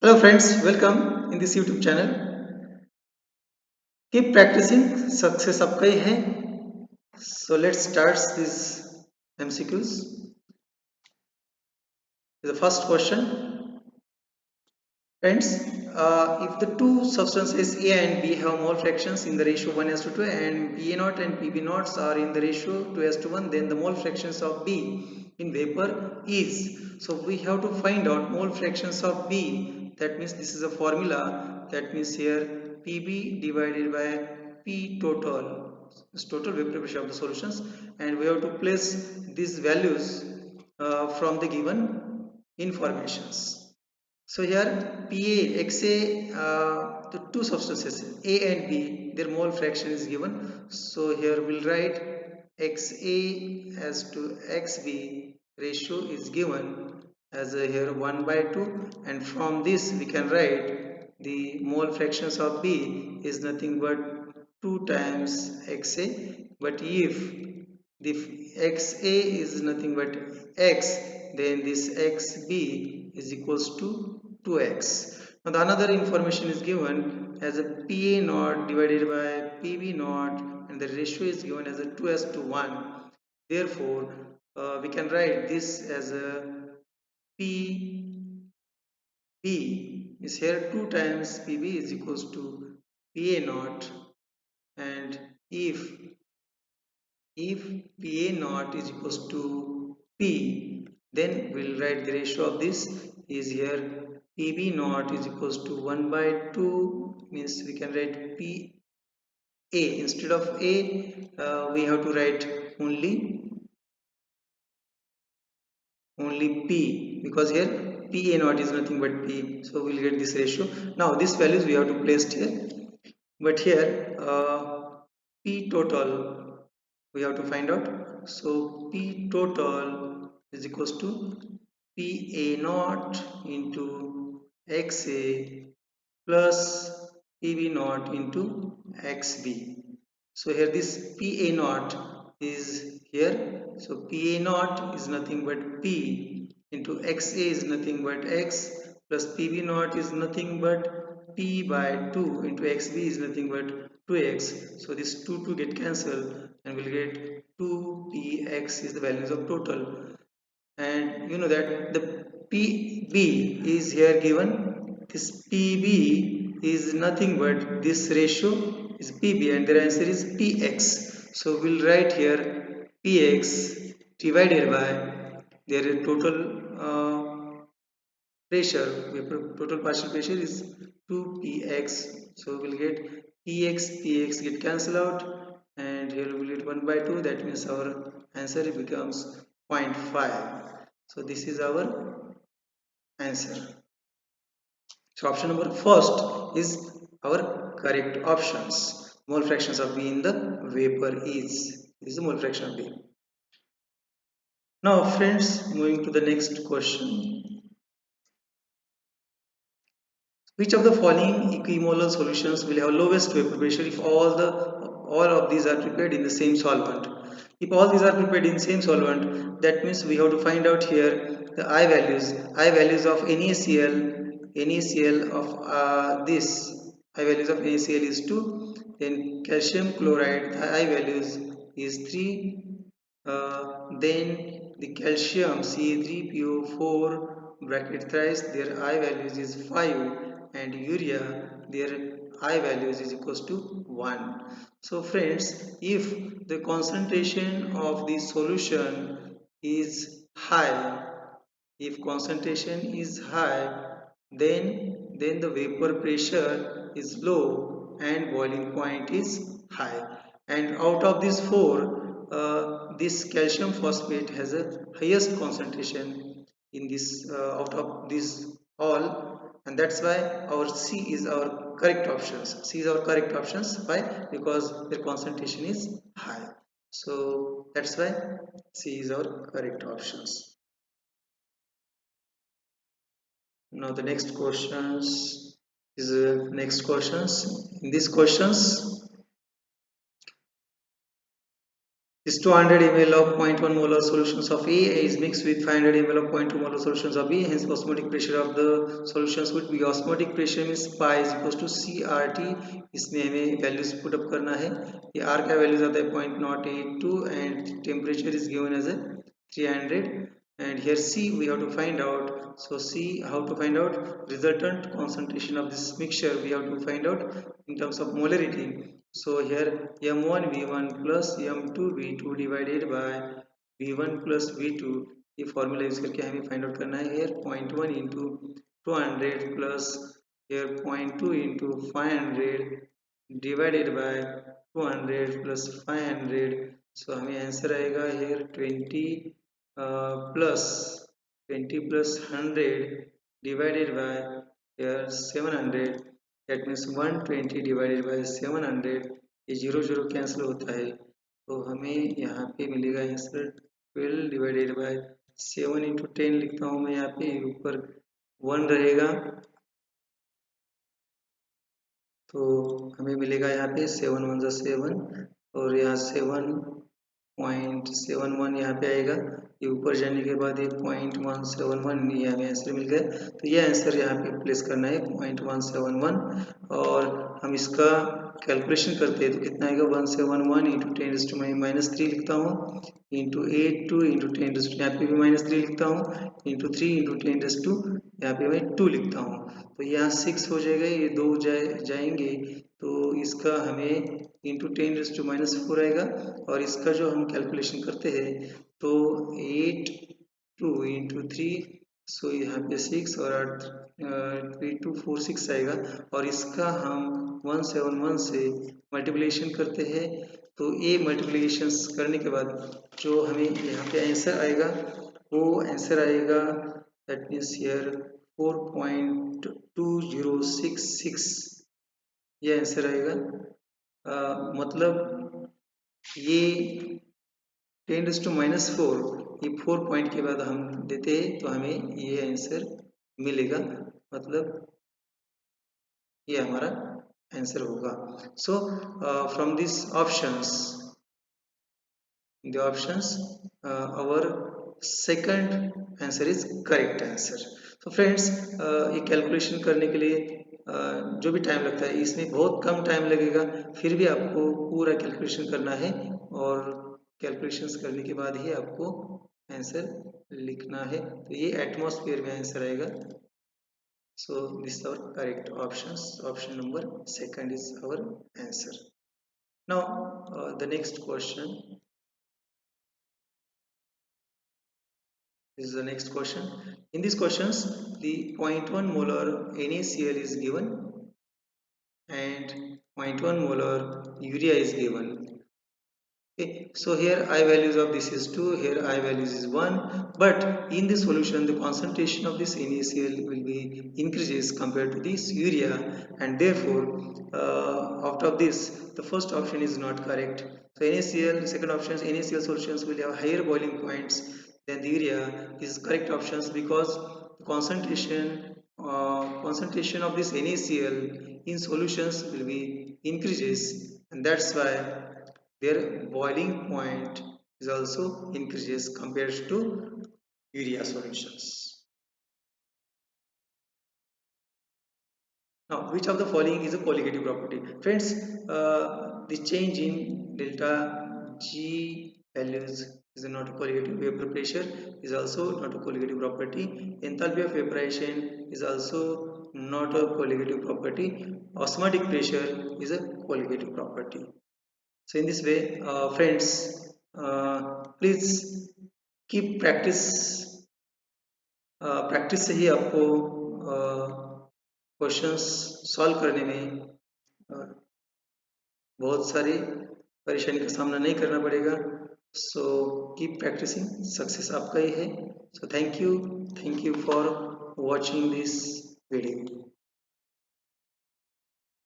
Hello friends, welcome in this YouTube channel. Keep practicing, success आपका ही है. So let's start these MCQs. The first question, friends, if the two substances A and B have mole fractions in the ratio 1:2 and Pa naught and Pb naughts are in the ratio 2:1, then the mole fractions of B in vapor is. So we have to find out mole fractions of B. That means this is a formula. That means here Pb divided by P total is total vapor pressure of the solutions, and we have to place these values from the given informations. So here Pa, Xa, the two substances A and B, their mole fraction is given. So here we'll write Xa as to Xb ratio is given as here 1 by 2, and from this we can write the mole fractions of B is nothing but 2 times Xa. But if the Xa is nothing but X, then this Xb is equals to 2x. Now the another information is given as a Pa naught divided by Pb naught, and the ratio is given as a 2:1. Therefore, we can write this as a Pb is here 2 times Pb is equals to Pa naught, and if Pa naught is equals to P, then we'll write the ratio of this is here Pb naught is equals to 1 by 2, means we can write Pa. Instead of A, we have to write only P, because here Pa naught is nothing but P, so we'll get this ratio. Now these values we have to place here, but here P total we have to find out. So P total is equals to Pa naught into Xa plus Pb naught into Xb. So here this Pa naught is here. So Pa naught is nothing but P into Xa is nothing but X plus Pb naught is nothing but P by 2 into Xb is nothing but 2x. So this 2 get cancelled and we'll get 2px is the values of total. And you know that the Pb is here given. This Pb is nothing but this ratio is Pb, and their answer is Px. So we'll write here Px divided by their total pressure, total partial pressure is 2px. So we'll get px get cancelled out, and here we'll get 1 by 2. That means our answer becomes 0.5. So this is our answer. So option number first is our correct options. Mole fractions of B in the vapor is the mole fraction of B. Now friends, moving to the next question. Which of the following equimolar solutions will have lowest vapor pressure if all of these are prepared in the same solvent? If all these are prepared in same solvent, that means we have to find out here the I values. I values of NaCl of this I values of NaCl is 2. Then calcium chloride, the I values is 3. Then the calcium C3PO4 bracket thrice, their I values is 5, and urea, their I values is equals to 1. So friends, if the concentration of the solution is high, if concentration is high, then the vapor pressure is low and boiling point is high. And out of these four, this calcium phosphate has a highest concentration in this out of this all, and that's why our C is our correct options. C is our correct options. Why? Because their concentration is high. So that's why C is our correct options. Now the next questions is next questions. In these questions, This 200 ml of 0.1 molar solutions of A is mixed with 500 ml of 0.2 molar solutions of B. Hence, osmotic pressure of the solutions would be, osmotic pressure means pi is equals to CRT. इसमें हमें values put up करना है. ये R का values आता है 0.082 and temperature is given as a 300. And here C we have to find out. So C, how to find out resultant concentration of this mixture? We have to find out in terms of molarity. So here m1 v1 plus m2 v2 divided by v1 plus v2, ये formula use करके हमें find out करना है. here 0.1 into 200 plus here 0.2 into 500 divided by 200 plus 500. so हमें answer आएगा here 20 plus 100 divided by here 700. that means 120 divided by 700. ये zero zero cancel होता है तो हमें यहाँ पे मिलेगा आंसर 12 डिवाइडेड बाय 7 इंटू 10 लिखता हूँ मैं यहाँ पे, ऊपर 1 रहेगा तो हमें मिलेगा यहाँ पे 7 1 जा 7 और यहाँ 7.71 यहाँ पे आएगा. ये ऊपर जाने के बाद ये 0.171 ये हमें आंसर मिल गया. तो ये आंसर यहाँ पे प्लेस करना है 0.171 और हम इसका कैलकुलेशन करते हैं तो कितना आएगा 171 इंटू 10⁻³ लिखता हूँ इंटू 82 इंटू 10 यहाँ पे भी -3 लिखता हूँ इंटू 3 इंटू 10 यहाँ पे मैं 2 लिखता हूँ. तो यहाँ 6 हो जाएगा, ये 2 जाएंगे तो इसका हमें इंटू 10⁻⁴ आएगा. और इसका जो हम कैलकुलेशन करते हैं तो 8 2 इंटू 3 सो यहाँ पे 6 और 8 3 2 4 6 आएगा. और इसका हम 171 से मल्टीप्लिकेशन करते हैं तो ये मल्टीप्लिकेशन करने के बाद जो हमें यहाँ पे आंसर आएगा वो आंसर आएगा दैट मीन्स हियर 4.2066 ये आंसर आएगा. मतलब ये 10⁻⁴ ये 4 पॉइंट के बाद हम देते हैं तो हमें ये आंसर मिलेगा. मतलब ये हमारा आंसर होगा. So from this options the options our second answer is correct answer. so friends ये कैलकुलेशन करने के लिए जो भी टाइम लगता है इसमें बहुत कम टाइम लगेगा, फिर भी आपको पूरा कैलकुलेशन करना है और कैलकुलेशंस करने के बाद ही आपको आंसर लिखना है. तो ये एटमॉस्फेयर में आंसर आएगा. so this is our correct options. option number second is our answer. now the next question. This is the next question. In these questions, the 0.1 molar NaCl is given and 0.1 molar urea is given. Okay, so here I values of this is 2, here I values is 1, but in the solution the concentration of this NaCl will be increases compared to this urea, and therefore out of this the first option is not correct. So NaCl, second option is NaCl solutions will have higher boiling points than the urea is correct options because concentration of this NaCl in solutions will be increases, and that's why their boiling point is also increases compared to urea solutions. Now, which of the following is a colligative property? Friends, the change in delta G values is not a colligative. Vapor pressure is also not a colligative property. Enthalpy of vaporization is also not a colligative property. Osmotic pressure is a colligative property. So in this way, friends, please keep practice से ही आपको questions solve करने में बहुत सारी परेशानी का सामना नहीं करना पड़ेगा. सो कीप प्रैक्टिसिंग, सक्सेस आपका ही है. So thank you for watching this video.